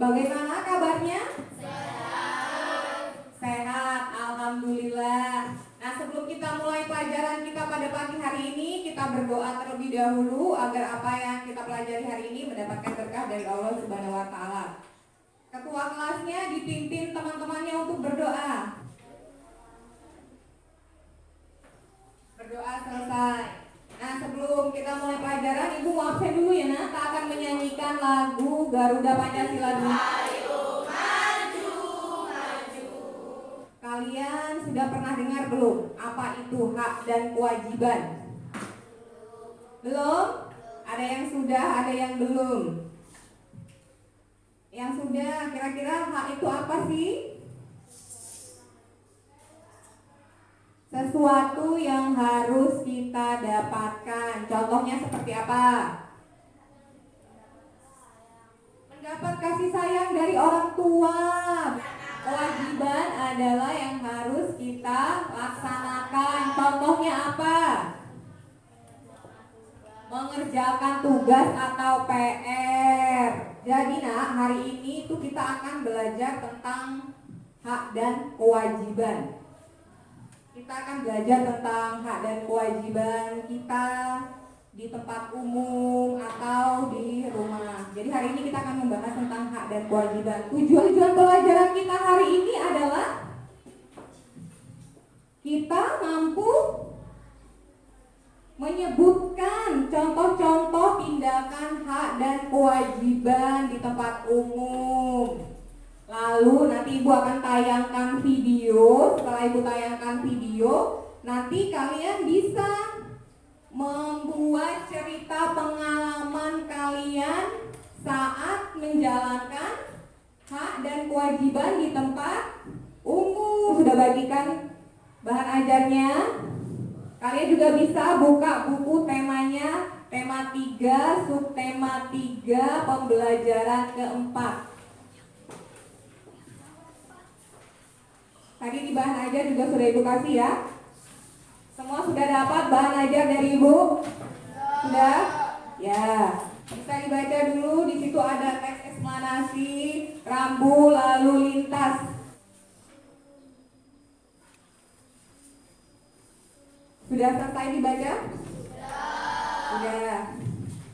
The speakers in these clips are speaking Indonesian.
Bagaimana kabarnya? Sehat, alhamdulillah. Nah, sebelum kita mulai pelajaran kita pada pagi hari ini, kita berdoa terlebih dahulu agar apa yang kita pelajari hari ini mendapatkan berkah dari Allah Subhanahu wa taala. Ketua kelasnya dipimpin teman-temannya untuk berdoa. Berdoa selesai. Nah, sebelum kita mulai pelajaran, Ibu mau absen dulu ya, Nak. Kita akan menyanyikan lagu Garuda Pancasila dulu. Ayo maju, maju. Kalian sudah pernah dengar belum apa itu hak dan kewajiban? Belum? Ada yang sudah, ada yang belum. Yang sudah, kira-kira hak itu apa sih? Sesuatu yang harus kita dapatkan. Contohnya seperti apa? Mendapat kasih sayang dari orang tua. Kewajiban adalah yang harus kita laksanakan. Contohnya apa? Mengerjakan tugas atau PR. Jadi Nak, hari ini tuh kita akan belajar tentang hak dan kewajiban. Kita akan belajar tentang hak dan kewajiban kita di tempat umum atau di rumah. Jadi hari ini kita akan membahas tentang hak dan kewajiban. Tujuan pelajaran kita hari ini adalah kita mampu menyebutkan contoh-contoh tindakan hak dan kewajiban di tempat umum. Lalu nanti Ibu akan tayangkan video. Setelah Ibu tayangkan video, nanti kalian bisa membuat cerita pengalaman kalian saat menjalankan hak dan kewajiban di tempat umum. Sudah bagikan bahan ajarnya? Kalian juga bisa buka buku temanya, tema 3, subtema 3, pembelajaran keempat. Tadi di bahan ajar juga sudah Ibu kasih ya. Semua sudah dapat bahan ajar dari Ibu? Sudah? Ya. Bisa dibaca dulu. Di situ ada teks eksplanasi, rambu lalu lintas. Sudah selesai dibaca? Sudah.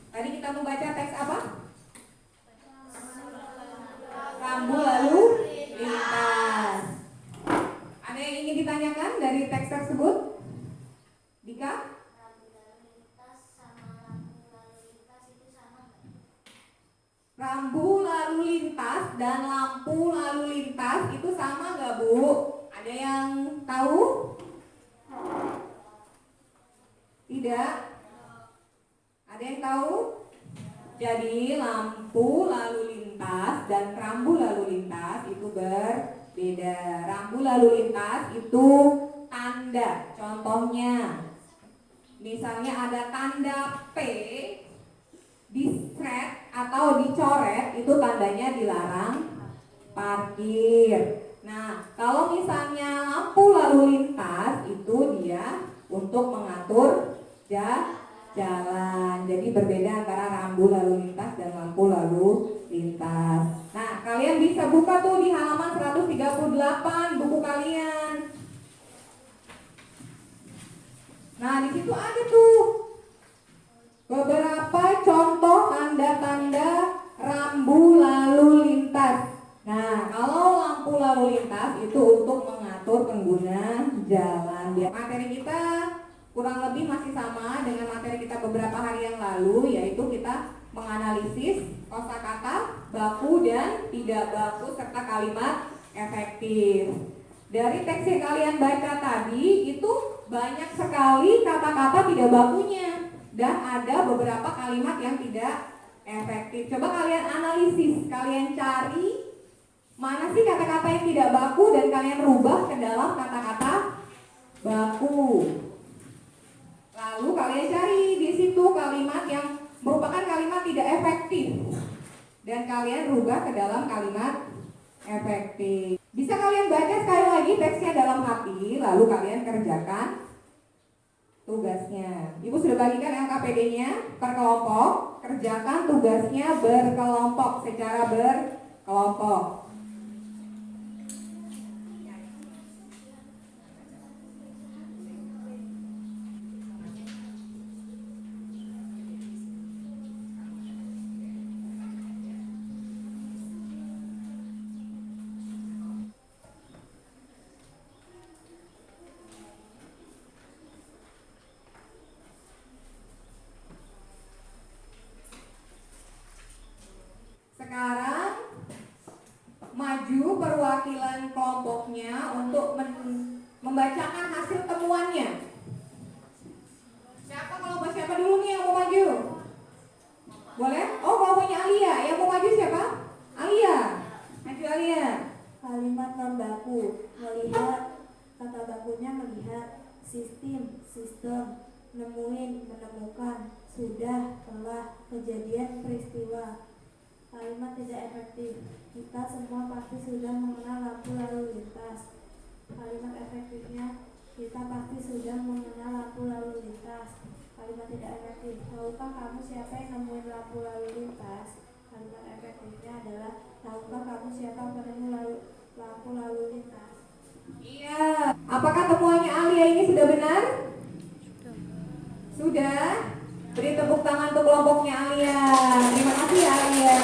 Tadi kita membaca teks apa? Rambu lalu lintas. Ada yang ingin ditanyakan dari teks tersebut? Dika? Rambu lalu lintas dan lampu lalu lintas itu sama nggak, Bu? Ada yang tahu? Tidak? Ada yang tahu? Jadi lampu lalu lintas dan rambu lalu lintas itu berbeda. Rambu lalu lintas itu tanda. Contohnya, misalnya ada tanda P, disret atau dicoret, itu tandanya dilarang parkir. Nah, kalau misalnya lampu lalu lintas itu dia untuk mengatur jalan. Jadi berbeda antara rambu lalu lintas dan lampu lalu lintas. Nah, kalian bisa buka tuh di halaman 138 buku kalian. Nah, di situ ada tuh beberapa contoh tanda-tanda rambu lalu lintas. Nah, kalau lampu lalu lintas itu untuk mengatur pengguna jalan. Materi kita kurang lebih masih sama dengan materi kita beberapa hari yang lalu, yaitu kita menganalisis kosakata baku dan tidak baku serta kalimat efektif. Dari teks yang kalian baca tadi itu banyak sekali kata-kata tidak bakunya dan ada beberapa kalimat yang tidak efektif. Coba kalian analisis, kalian cari mana sih kata-kata yang tidak baku dan kalian rubah ke dalam kata-kata baku. Lalu kalian cari di situ kalimat yang merupakan kalimat tidak efektif dan kalian rubah ke dalam kalimat efektif. Bisa kalian baca sekali lagi teksnya dalam hati, lalu kalian kerjakan tugasnya. Ibu sudah bagikan LKPD-nya per kelompok. Kerjakan tugasnya berkelompok secara berkelompok. kelompok. Sekarang maju perwakilan kelompoknya untuk membacakan hasil temuannya. Siapa kelompok siapa dulu nih yang mau maju? Boleh? Oh, kelompoknya Alia. Yang mau maju siapa? Alia. Maju Alia. Kalimat non baku, melihat, kata bakunya melihat, sistem, nemuin, menemukan, sudah, telah, kejadian, peristiwa. Kalimat tidak efektif, kita semua pasti sudah mengenal lampu lalu lintas. Kalimat efektifnya, kita pasti sudah mengenal lampu lalu lintas. Kalimat tidak efektif, tahukah kamu siapa yang nemuin lampu lalu lintas? Kalimat efektifnya adalah, tahukah kamu siapa penemu lampu lalu lintas? Iya. Apakah temuannya Alia ini sudah benar? Sudah. Beri tepuk tangan untuk kelompoknya Alia. Terima kasih ya Alia.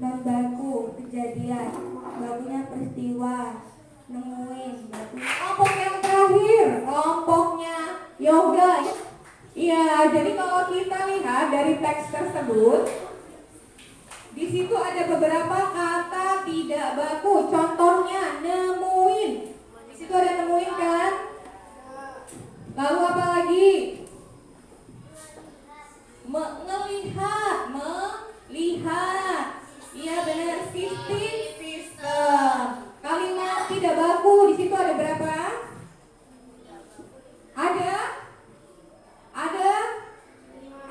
Non baku, kejadian, bakunya peristiwa, nemuin, baku. Kelompok yang terakhir, kelompoknya Yoga. Iya, jadi kalau kita lihat dari teks tersebut, di situ ada beberapa kata tidak baku. Contohnya nemuin. Di situ ada nemuin kan? Lalu apa lagi? Melihat. Iya benar, sistem. Kalimat tidak baku di situ ada berapa?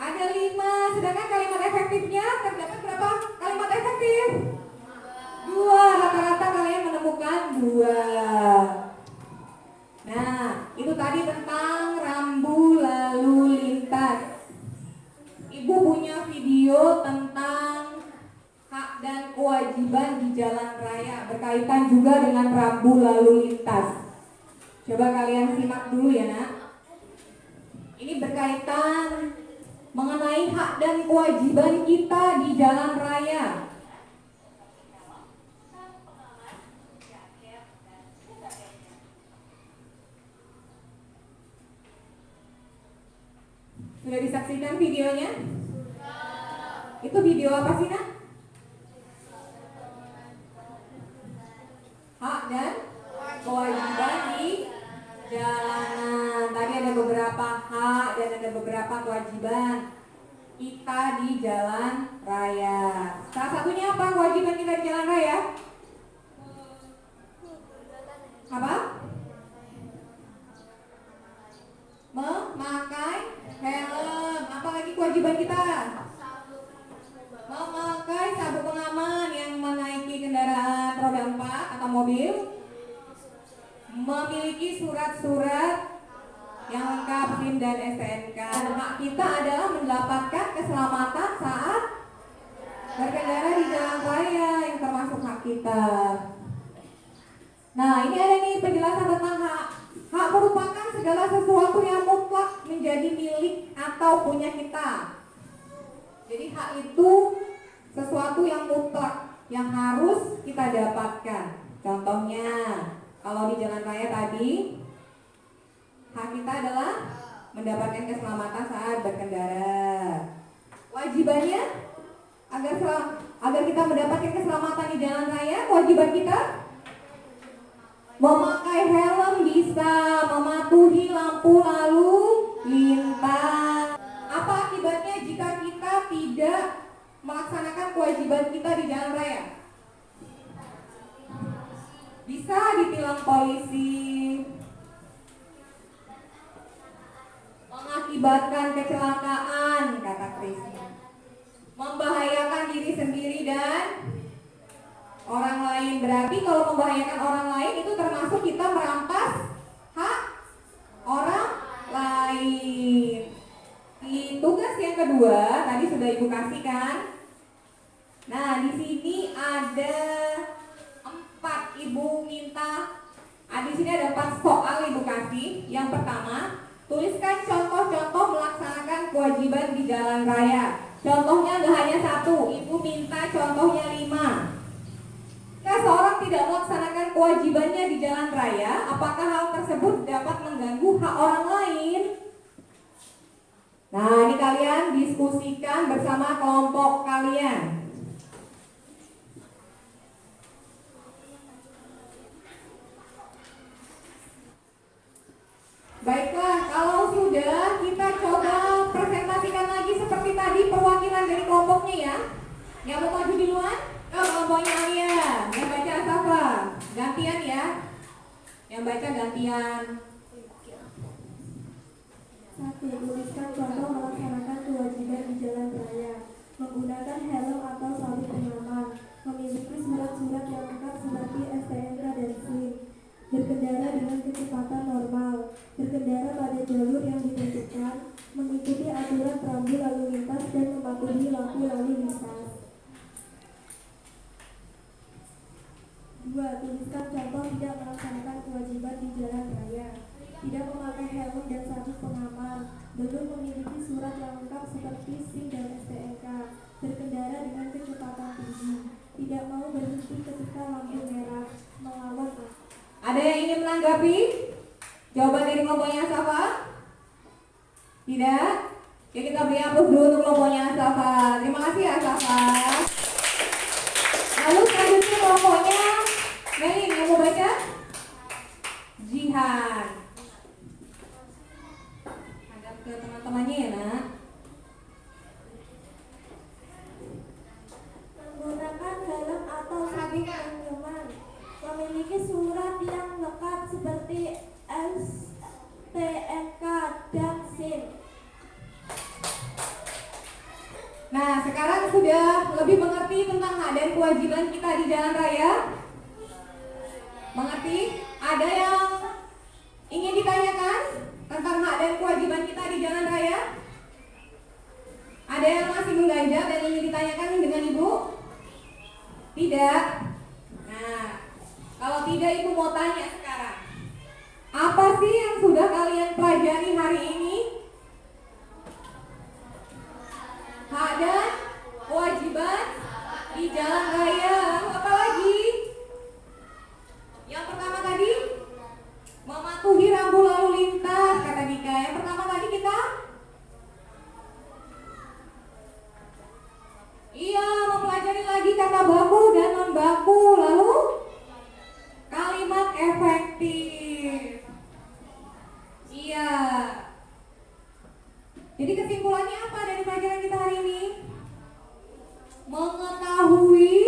Ada 5. Sedangkan kalimat efektifnya terdapat berapa kalimat efektif? 2. Rata-rata kalian menemukan 2. Nah, itu tadi tentang rambu lalu lintas. Ibu punya video tentang hak dan kewajiban di jalan raya berkaitan juga dengan rambu lalu lintas. Coba kalian simak dulu ya nak. Ini berkaitan mengenai hak dan kewajiban kita di jalan raya. Sudah disaksikan videonya? Itu video apa sih nak? Hak dan kewajiban di jalanan. Tadi ada beberapa hak dan ada beberapa kewajiban kita di jalan raya. Salah satunya apa kewajiban kita di jalan raya? Apa? Memakai helm. Apa lagi kewajiban kita? Memakai sabuk pengaman yang menaiki kendaraan roda 4 atau mobil. Memiliki surat-surat yang lengkap, SIM dan STNK. Hak kita adalah mendapatkan keselamatan saat berkendara di jalan raya, yang termasuk hak kita. Nah, ini ada nih penjelasan tentang hak. Hak merupakan segala sesuatu yang mutlak menjadi milik atau punya kita. Jadi hak itu sesuatu yang mutlak yang harus kita dapatkan. Contohnya, kalau di jalan raya tadi, hak kita adalah mendapatkan keselamatan saat berkendara. Wajibannya agar kita mendapatkan keselamatan di jalan raya, kewajiban kita memakai helm, bisa mematuhi lampu lalu lintas. Apa akibatnya jika kita tidak melaksanakan kewajiban kita di jalan raya? Bisa ditilang polisi, mengakibatkan kecelakaan, kata Chris, membahayakan diri sendiri dan orang lain. Berarti kalau membahayakan orang lain itu termasuk kita merampas hak orang lain. Di tugas yang kedua tadi sudah Ibu kasih kan, Nah, di sini ada 4 Ibu minta. Di sini ada 4 soal Ibu kasih. Yang pertama, tuliskan contoh-contoh melaksanakan kewajiban di jalan raya. Contohnya nggak hanya 1, Ibu minta contohnya 5. Jika seorang tidak melaksanakan kewajibannya di jalan raya, apakah hal tersebut dapat mengganggu hak orang lain? Nah, ini kalian diskusikan bersama kelompok kalian. Baiklah, kalau sudah, kita coba presentasikan lagi seperti tadi perwakilan dari kelompoknya ya. Yang mau maju duluan? Kelompoknya Alia. Yang baca Asafa. Gantian ya. Yang baca gantian. 1. Tuliskan contoh melaksanakan kewajiban di jalan raya. Menggunakan helm atau sabuk pengaman. Memiliki surat-surat yang lengkap seperti STNK dan SIM. Berkendara dengan kecepatan normal. Berkendara pada jalur yang ditentukan. Mengikuti aturan rambu lalu lintas dan mematuhi lampu lalu lintas. 2. Tuliskan contoh tidak melaksanakan kewajiban di jalan raya. Tidak memakai helm dan sabuk pengaman. Belum memiliki surat yang lengkap seperti SIM dan STNK. Berkendara dengan kecepatan tinggi. Tidak mau berhenti ketika lampu merah. Melawan. Ada yang ingin menanggapi? Jawaban dari kelompoknya Asafa? Tidak? Ya, kita beri aplaus dulu untuk kelompoknya Asafa. Terima kasih Asafa. Lalu selanjutnya kelompoknya Melin yang mau baca? Jihan. Hadap ke teman-temannya ya nak. Menggunakan helm atau sabuk pengaman. Memiliki surat yang lengkap seperti STNK dan SIM. Nah, sekarang sudah lebih mengerti tentang hak dan kewajiban kita di jalan raya? Mengerti? Ada yang ingin ditanyakan tentang hak dan kewajiban kita di jalan raya? Ada yang masih mengganjal dan ingin ditanyakan dengan Ibu? Tidak? Nah, kalau tidak, Ibu mau tanya sekarang. Apa sih yang sudah kalian pelajari hari ini? Hak dan kewajiban di jalan raya. Lalu apa lagi? Yang pertama tadi, mematuhi rambu lalu lintas, kata Dika. Yang pertama tadi kita? Iya, mempelajari lagi kata baku dan non baku. Lalu kalimat efektif. Iya. Jadi kesimpulannya apa dari pelajaran kita hari ini? Mengetahui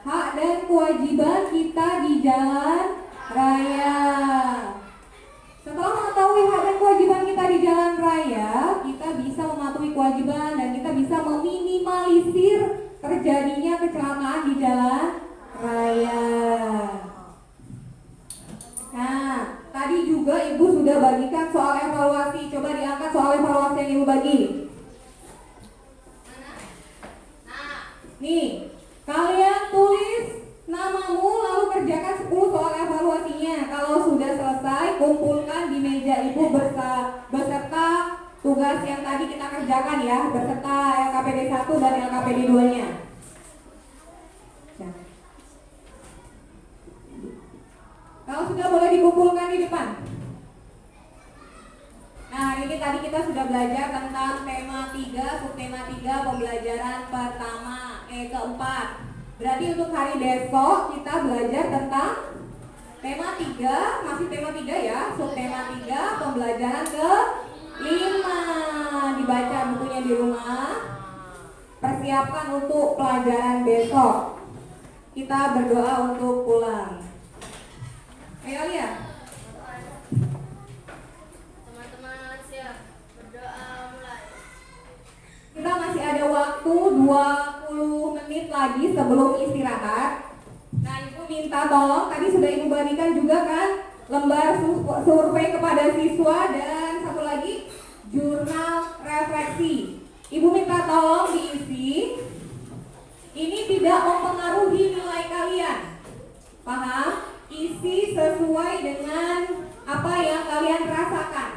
hak dan kewajiban kita di jalan raya. Setelah mengetahui hak dan kewajiban kita di jalan raya, kita bisa mematuhi kewajiban dan kita bisa meminimalisir terjadinya kecelakaan di jalan raya. Nah, tadi juga Ibu sudah bagikan soal evaluasi. Coba diangkat soal evaluasi yang Ibu bagi. Nih, kalian tulis namamu lalu kerjakan 10 soal evaluasinya. Kalau sudah selesai, kumpulkan di meja Ibu beserta tugas yang tadi kita kerjakan ya, beserta LKPD 1 dan LKPD 2-nya. Kalau sudah boleh dikumpulkan di depan. Nah, ini tadi kita sudah belajar tentang tema 3, subtema 3, pembelajaran keempat. Berarti untuk hari besok kita belajar tentang tema 3, masih tema 3 ya, subtema 3, pembelajaran ke-5. Dibaca bukunya di rumah. Persiapkan untuk pelajaran besok. Kita berdoa untuk pulang. Ayo lihat. Teman-teman siap, berdoa mulai. Kita masih ada waktu 20 menit lagi sebelum istirahat. Nah, Ibu minta tolong, tadi sudah Ibu bagikan juga kan lembar survei kepada siswa dan satu lagi jurnal refleksi. Ibu minta tolong diisi. Ini tidak mempengaruhi nilai kalian. Paham? Isi sesuai dengan apa yang kalian rasakan.